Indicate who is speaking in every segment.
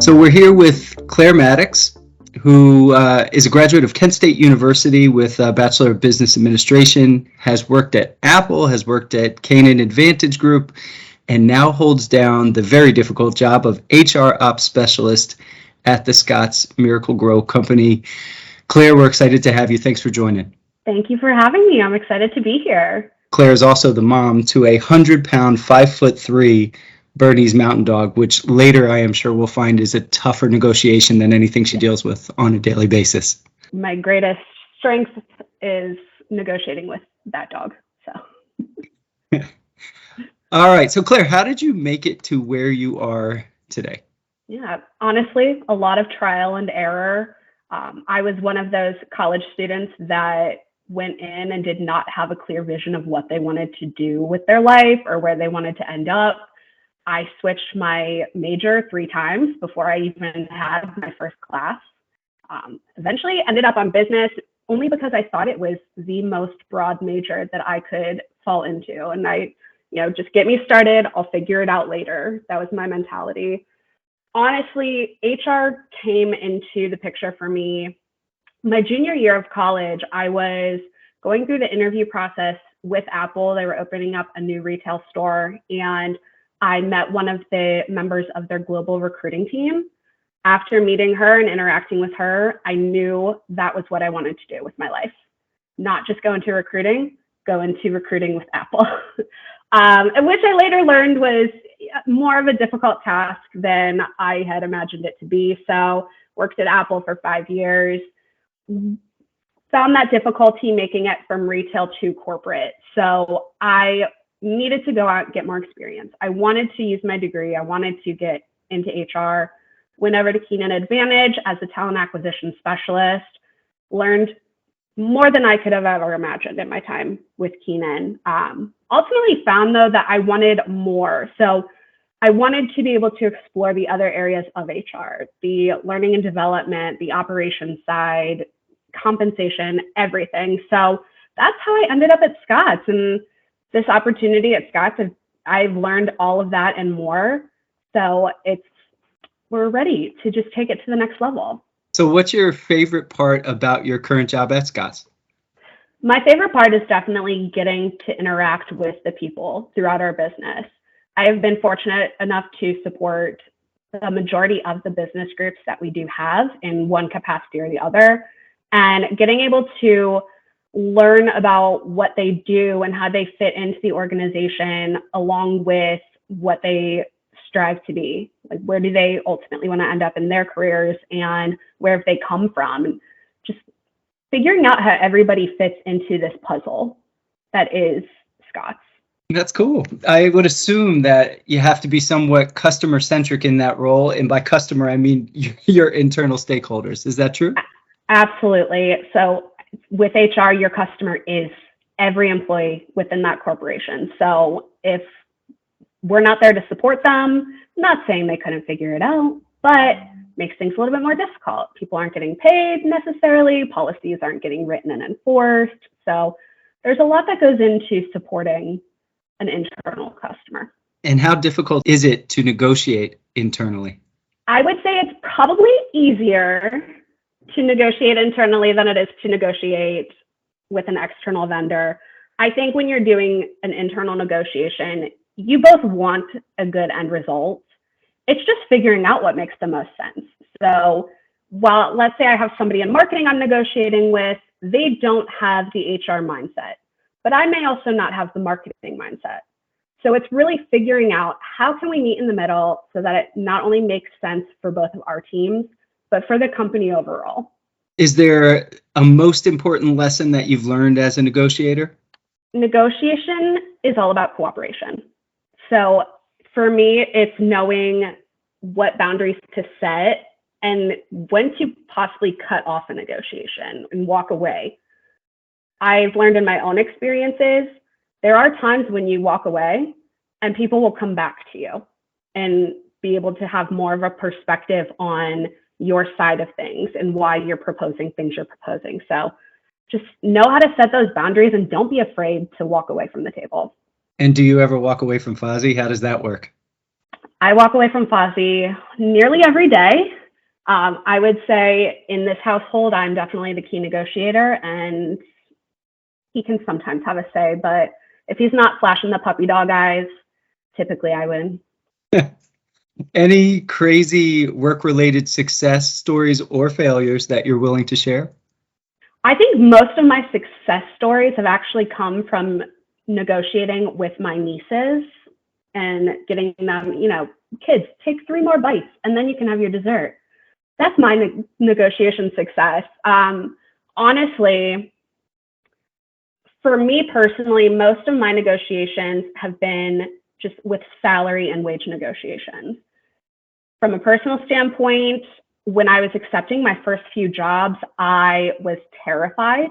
Speaker 1: So we're here with Claire Maddox, who is a graduate of Kent State University with a Bachelor of Business Administration, has worked at Apple, has worked at Canaan Advantage Group, and now holds down the very difficult job of HR Ops Specialist at the Scotts Miracle-Gro Company. Claire, we're excited to have you. Thanks for joining.
Speaker 2: Thank you for having me. I'm excited to be here.
Speaker 1: Claire is also the mom to a 100-pound, 5'3" Bernese mountain dog, which later I am sure we'll find is a tougher negotiation than anything she deals with on a daily basis.
Speaker 2: My greatest strength is negotiating with that dog. So.
Speaker 1: All right. So Claire, how did you make it to where you are today?
Speaker 2: Yeah, honestly, a lot of trial and error. I was one of those college students that went in and did not have a clear vision of what they wanted to do with their life or where they wanted to end up. I switched my major 3 times before I even had my first class. Eventually ended up on business only because I thought it was the most broad major that I could fall into. And just get me started, I'll figure it out later. That was my mentality. Honestly, HR came into the picture for me my junior year of college. I was going through the interview process with Apple. They were opening up a new retail store, and I met one of the members of their global recruiting team. After meeting her and interacting with her, I knew that was what I wanted to do with my life. Not just go into recruiting, go into recruiting with Apple. And which I later learned was more of a difficult task than I had imagined it to be. So worked at Apple for 5 years, found that difficulty making it from retail to corporate. So I needed to go out and get more experience. I wanted to use my degree. I wanted to get into HR. Went over to Canaan Advantage as a talent acquisition specialist, learned more than I could have ever imagined in my time with Canaan. Ultimately found though that I wanted more. So I wanted to be able to explore the other areas of HR, the learning and development, the operations side, compensation, everything. So that's how I ended up at Scotts. And this opportunity at Scotts, I've learned all of that and more. So we're ready to just take it to the next level.
Speaker 1: So what's your favorite part about your current job at Scotts?
Speaker 2: My favorite part is definitely getting to interact with the people throughout our business. I have been fortunate enough to support the majority of the business groups that we do have in one capacity or the other, and getting able to learn about what they do and how they fit into the organization along with what they strive to be. Like, where do they ultimately want to end up in their careers and where have they come from? And just figuring out how everybody fits into this puzzle that is Scotts.
Speaker 1: That's cool. I would assume that you have to be somewhat customer centric in that role. And by customer, I mean your internal stakeholders. Is that true?
Speaker 2: Absolutely. So with HR, your customer is every employee within that corporation. So if we're not there to support them, I'm not saying they couldn't figure it out, but makes things a little bit more difficult. People aren't getting paid necessarily. Policies aren't getting written and enforced. So there's a lot that goes into supporting an internal customer.
Speaker 1: And how difficult is it to negotiate internally?
Speaker 2: I would say it's probably easier to negotiate internally than it is to negotiate with an external vendor. I think when you're doing an internal negotiation, you both want a good end result. It's just figuring out what makes the most sense. So while let's say I have somebody in marketing I'm negotiating with, they don't have the HR mindset, but I may also not have the marketing mindset. So it's really figuring out how can we meet in the middle so that it not only makes sense for both of our teams, but for the company overall. Is
Speaker 1: there a most important lesson that you've learned as a negotiator?
Speaker 2: Negotiation is all about cooperation. So for me, it's knowing what boundaries to set and when to possibly cut off a negotiation and walk away. I've learned in my own experiences, there are times when you walk away and people will come back to you and be able to have more of a perspective on your side of things and why you're proposing things you're proposing. So just know how to set those boundaries and don't be afraid to walk away from the table.
Speaker 1: And do you ever walk away from Fozzie? How does that work?
Speaker 2: I walk away from Fozzie nearly every day. I would say in this household, I'm definitely the key negotiator, and he can sometimes have a say, but if he's not flashing the puppy dog eyes, typically I win.
Speaker 1: Any crazy work-related success stories or failures that you're willing to share?
Speaker 2: I think most of my success stories have actually come from negotiating with my nieces and getting them, kids, take 3 more bites and then you can have your dessert. That's my negotiation success. Honestly, for me personally, most of my negotiations have been just with salary and wage negotiations. From a personal standpoint, when I was accepting my first few jobs, I was terrified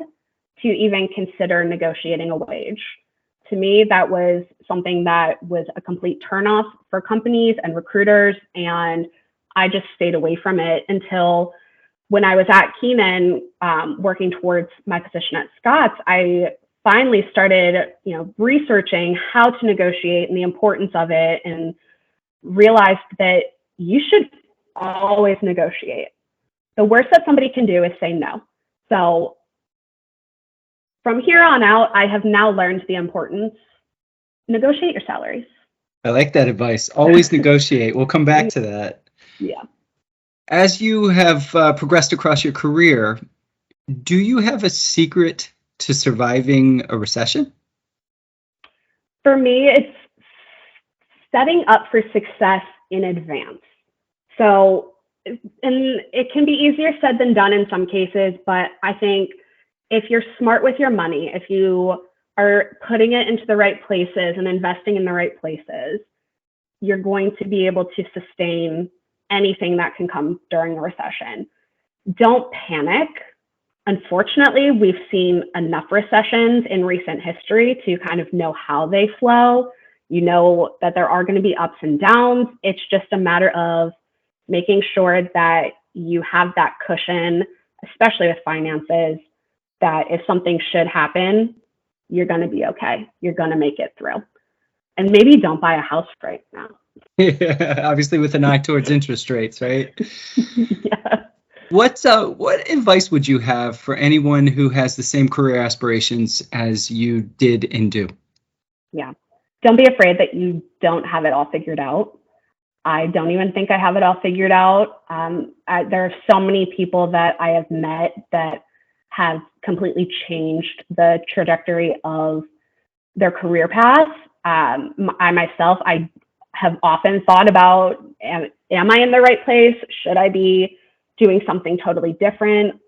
Speaker 2: to even consider negotiating a wage. To me, that was something that was a complete turnoff for companies and recruiters, and I just stayed away from it until when I was at Keenan, working towards my position at Scotts. I finally started, researching how to negotiate and the importance of it, and realized that you should always negotiate. The worst that somebody can do is say no. So from here on out, I have now learned the importance. Negotiate your salaries.
Speaker 1: I like that advice. Always negotiate. We'll come back to that.
Speaker 2: Yeah.
Speaker 1: As you have progressed across your career, do you have a secret to surviving a recession?
Speaker 2: For me, it's setting up for success in advance. So, and it can be easier said than done in some cases, but I think if you're smart with your money, if you are putting it into the right places and investing in the right places, you're going to be able to sustain anything that can come during a recession. Don't panic. Unfortunately, we've seen enough recessions in recent history to kind of know how they flow. You know that there are going to be ups and downs. It's just a matter of making sure that you have that cushion, especially with finances, that if something should happen, you're going to be okay. You're going to make it through. And maybe don't buy a house right now.
Speaker 1: Yeah, obviously with an eye towards interest rates, right?
Speaker 2: Yeah.
Speaker 1: What advice would you have for anyone who has the same career aspirations as you did and do?
Speaker 2: Yeah. Don't be afraid that you don't have it all figured out. I don't even think I have it all figured out. There are so many people that I have met that have completely changed the trajectory of their career path. I myself, I have often thought about, am I in the right place? Should I be doing something totally different?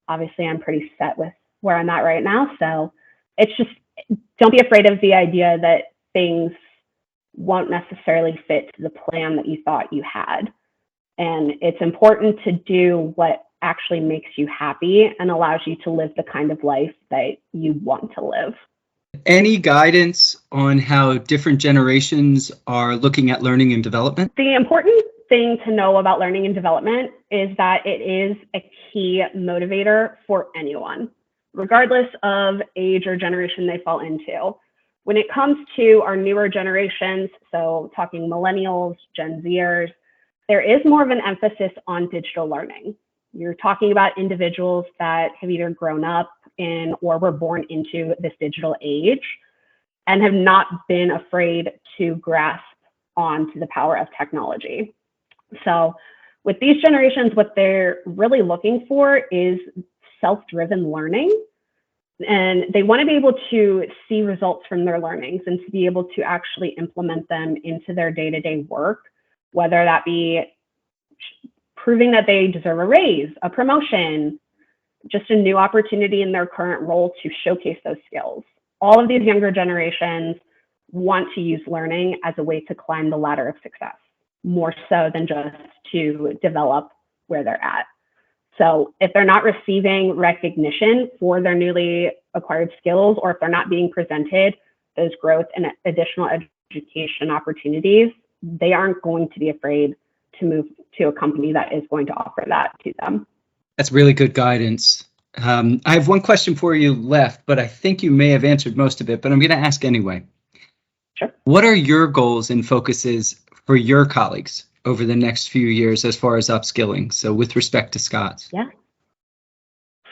Speaker 2: Obviously, I'm pretty set with where I'm at right now. So it's just, don't be afraid of the idea that things won't necessarily fit the plan that you thought you had. And it's important to do what actually makes you happy and allows you to live the kind of life that you want to live.
Speaker 1: Any guidance on how different generations are looking at learning and development?
Speaker 2: The important thing to know about learning and development is that it is a key motivator for anyone, regardless of age or generation they fall into. When it comes to our newer generations, so talking millennials, Gen Zers, there is more of an emphasis on digital learning. You're talking about individuals that have either grown up in or were born into this digital age and have not been afraid to grasp onto the power of technology. So with these generations, what they're really looking for is self-driven learning. And they want to be able to see results from their learnings and to be able to actually implement them into their day-to-day work, whether that be proving that they deserve a raise, a promotion, just a new opportunity in their current role to showcase those skills. All of these younger generations want to use learning as a way to climb the ladder of success, more so than just to develop where they're at. So if they're not receiving recognition for their newly acquired skills, or if they're not being presented those growth and additional education opportunities, they aren't going to be afraid to move to a company that is going to offer that to them.
Speaker 1: That's really good guidance. I have one question for you left, but I think you may have answered most of it, but I'm going to ask anyway.
Speaker 2: Sure.
Speaker 1: What are your goals and focuses for your colleagues over the next few years as far as upskilling? So with respect to Scotts.
Speaker 2: Yeah.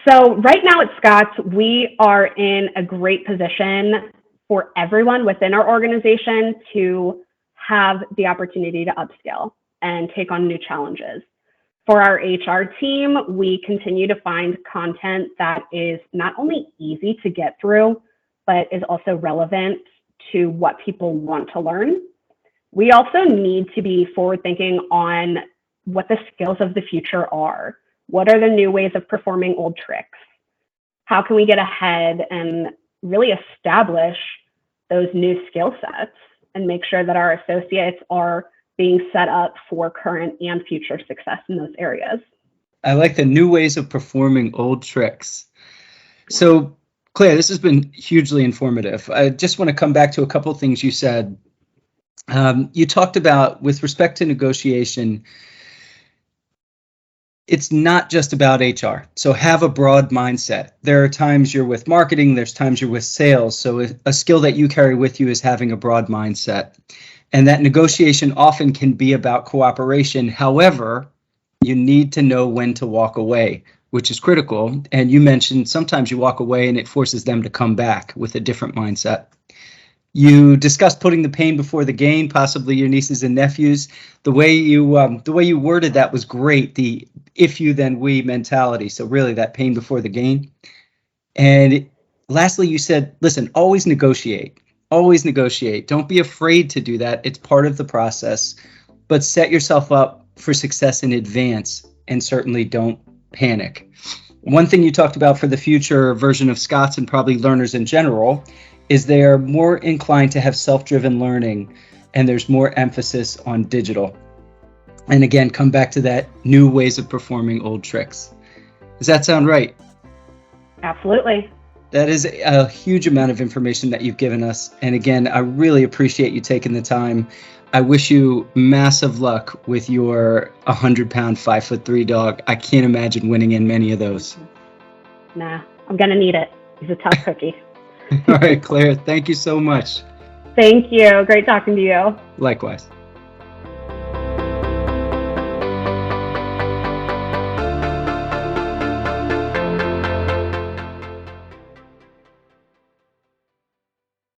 Speaker 2: So right now at Scotts, we are in a great position for everyone within our organization to have the opportunity to upskill and take on new challenges. For our HR team, we continue to find content that is not only easy to get through, but is also relevant to what people want to learn. We also need to be forward thinking on what the skills of the future are. What are the new ways of performing old tricks? How can we get ahead and really establish those new skill sets and make sure that our associates are being set up for current and future success in those areas?
Speaker 1: I like the new ways of performing old tricks. So, Claire, this has been hugely informative. I just want to come back to a couple of things you said. You talked about, with respect to negotiation, it's not just about HR. So have a broad mindset. There are times you're with marketing, there's times you're with sales. So a skill that you carry with you is having a broad mindset. And that negotiation often can be about cooperation. However, you need to know when to walk away, which is critical. And you mentioned sometimes you walk away and it forces them to come back with a different mindset. You discussed putting the pain before the gain, possibly your nieces and nephews. The way you worded that was great. The if you then we mentality. So really that pain before the gain. And lastly, you said, listen, always negotiate. Always negotiate. Don't be afraid to do that. It's part of the process, but set yourself up for success in advance and certainly don't panic. One thing you talked about for the future version of Scotts and probably learners in general is they are more inclined to have self-driven learning, and there's more emphasis on digital. And again, come back to that new ways of performing old tricks. Does that sound right?
Speaker 2: Absolutely.
Speaker 1: That is a huge amount of information that you've given us. And again, I really appreciate you taking the time. I wish you massive luck with your 100-pound, 5'3" dog. I can't imagine winning in many of those.
Speaker 2: Nah, I'm going to need it. He's a tough cookie.
Speaker 1: All right, Claire, thank you so much.
Speaker 2: Thank you. Great talking to you.
Speaker 1: Likewise.